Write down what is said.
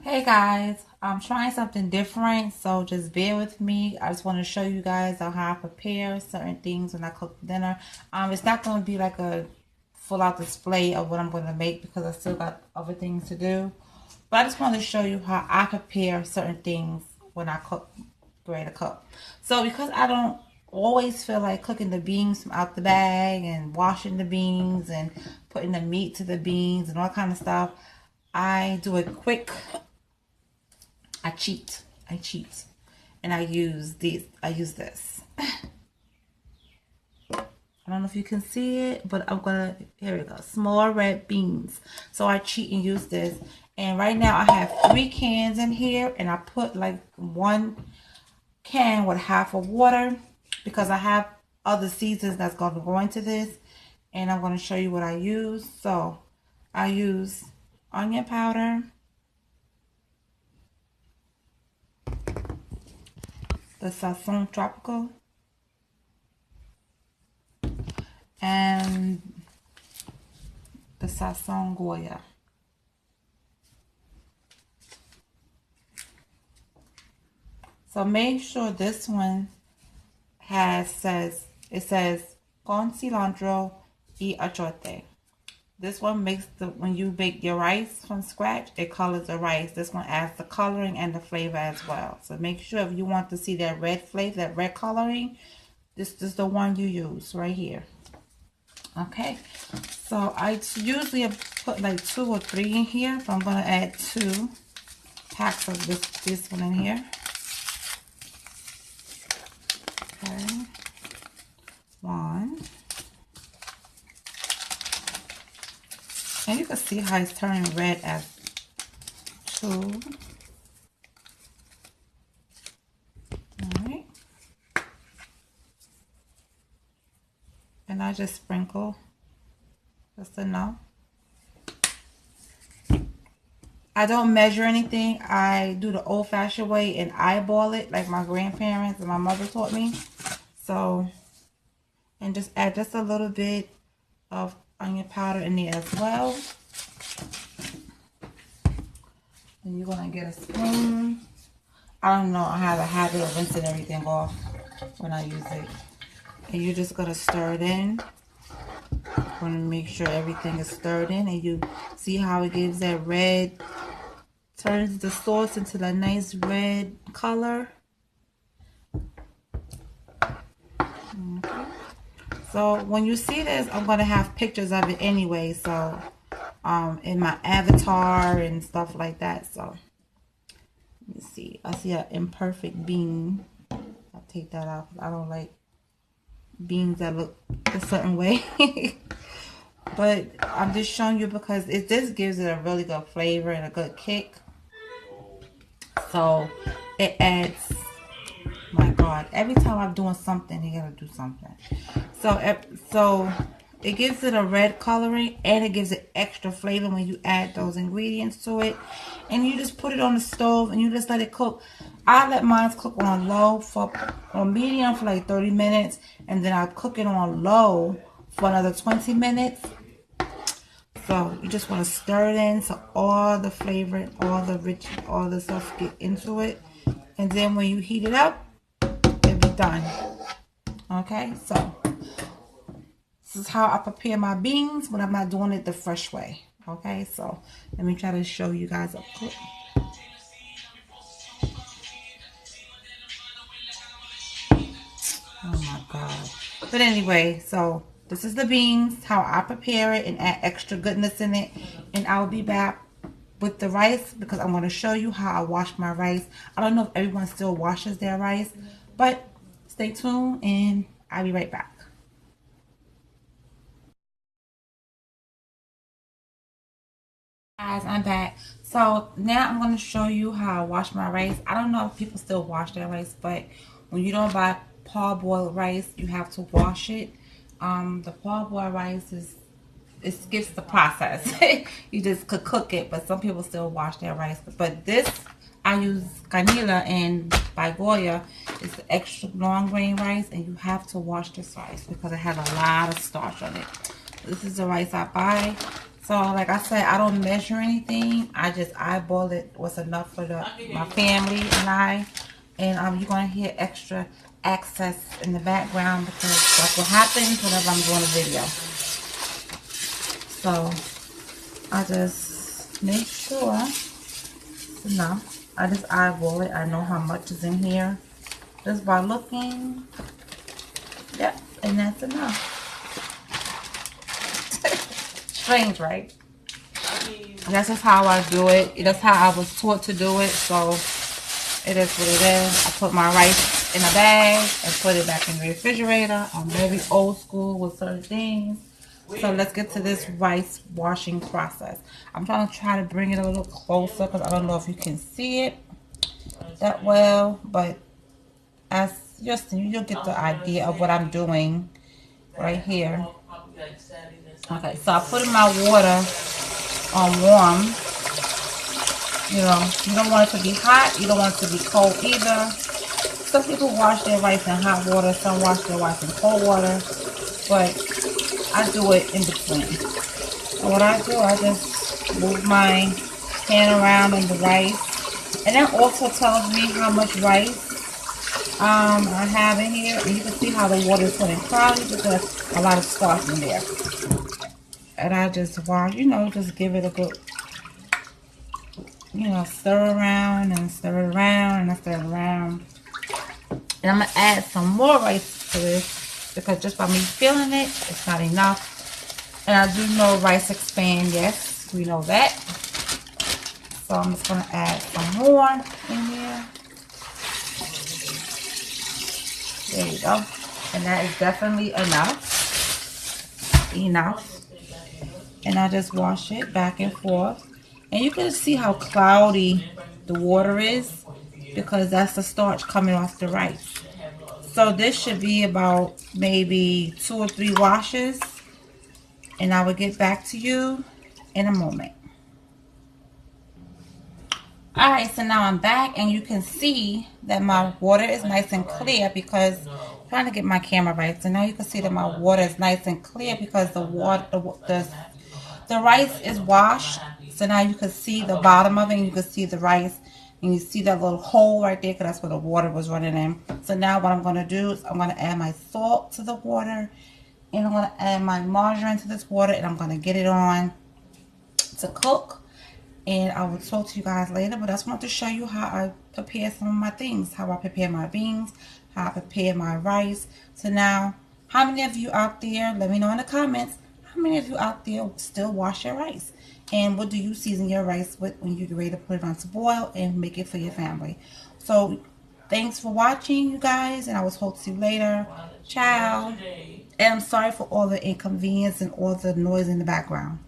Hey guys, I'm trying something different, so just bear with me. I just want to show you guys how I prepare certain things when I cook dinner. It's not going to be like a full out display of what I'm going to make because I still got other things to do. But I just want to show you how I prepare certain things when I cook, ready to cook. So because I don't always feel like cooking the beans from out the bag and washing the beans and putting the meat to the beans and all kind of stuff, I do it quick. I cheat. And I use these. I use this. I don't know if you can see it, but I'm gonna, here we go. Small red beans. So I cheat and use this. And right now I have 3 cans in here, and I put like 1 can with half of water because I have other seasons that's gonna go into this. And I'm gonna show you what I use. So I use onion powder, the Sazon Tropical, and the Sazon Goya. So make sure this one it says con cilantro y achote. This one makes when you bake your rice from scratch, it colors the rice. This one adds the coloring and the flavor as well. So make sure if you want to see that red flavor, that red coloring, this is the one you use right here. Okay, so I usually put like 2 or 3 in here, but I'm gonna add 2 packs of this one in here. Okay, 1, and you can see how it's turning red as 2. All right, and I just sprinkle just enough. I don't measure anything. I do the old-fashioned way and eyeball it like my grandparents and my mother taught me. So, and just add just a little bit of onion powder in there as well. And you're going to get a spoon. I don't know. I have a habit of rinsing everything off when I use it. And you're just going to stir it in. Want to make sure everything is stirred in, and you see how it gives that red, turns the sauce into that nice red color. Okay. So when you see this, I'm gonna have pictures of it anyway, so in my avatar and stuff like that. So let me see. I see an imperfect bean. I'll take that out. I don't like beans that look a certain way. But I'm just showing you because it just gives it a really good flavor and a good kick. So it adds, my God, every time I'm doing something, you gotta do something. So it gives it a red coloring and it gives it extra flavor when you add those ingredients to it. And you just put it on the stove and you just let it cook. I let mine cook on low on medium for like 30 minutes, and then I cook it on low for another 20 minutes. So you just want to stir it in so all the flavor, all the stuff get into it. And then when you heat it up, it'll be done. Okay, so this is how I prepare my beans when I'm not doing it the fresh way. Okay, so let me try to show you guys up close. Oh my God. But anyway, so this is the beans, how I prepare it and add extra goodness in it. And I'll be back with the rice because I'm going to show you how I wash my rice. I don't know if everyone still washes their rice, but stay tuned and I'll be right back. Guys, I'm back. So now I'm going to show you how I wash my rice. I don't know if people still wash their rice, but when you don't buy parboiled rice, you have to wash it. The parboiled rice it skips the process. You just could cook it, but some people still wash their rice. But this, I use Canilla and by Goya. It's the extra long grain rice, and you have to wash this rice because it has a lot of starch on it. This is the rice I buy. So like I said, I don't measure anything. I just eyeball it what's enough for my family and I. And you're gonna hear extra access in the background because that's what happens whenever I'm doing a video. So I just make sure it's enough. I just eyeball it. I know how much is in here just by looking. Yep, and that's enough. Strange, right? That's just how I do it. That's how I was taught to do it. So it is what it is. I put my rice in a bag and put it back in the refrigerator. I'm very old school with certain things. So let's get to this rice washing process. I'm trying to bring it a little closer because I don't know if you can see it that well, but as just you'll get the idea of what I'm doing right here. Okay, so I put in my water on warm. You know, you don't want it to be hot, you don't want it to be cold either. Some people wash their rice in hot water, some wash their rice in cold water, but I do it in between. So what I do, I just move my pan around in the rice, and that also tells me how much rice I have in here. And you can see how the water is getting cloudy because a lot of starch in there. And I just, you know, just give it a good, you know, stir around and stir it around and stir it around. And I'm going to add some more rice to this because just by me feeling it, it's not enough. And I do know rice expands, yes, we know that. So I'm just going to add some more in here. There you go. And that is definitely enough. Enough. And I just wash it back and forth. And you can see how cloudy the water is because that's the starch coming off the rice. So this should be about maybe 2 or 3 washes. And I will get back to you in a moment. Alright, so now I'm back and you can see that my water is nice and clear because I'm trying to get my camera right. So now you can see that my water is nice and clear because the rice is washed. So now you can see the bottom of it and you can see the rice. And you see that little hole right there because that's where the water was running in. So now what I'm going to do is I'm going to add my salt to the water. And I'm going to add my margarine to this water. And I'm going to get it on to cook. And I will talk to you guys later. But I just want to show you how I prepare some of my things. How I prepare my beans. How I prepare my rice. So now, how many of you out there, let me know in the comments. How many of you out there still wash your rice? And what do you season your rice with when you get ready to put it on to boil and make it for your family? So, thanks for watching, you guys. And I will talk to you later. Ciao. And I'm sorry for all the inconvenience and all the noise in the background.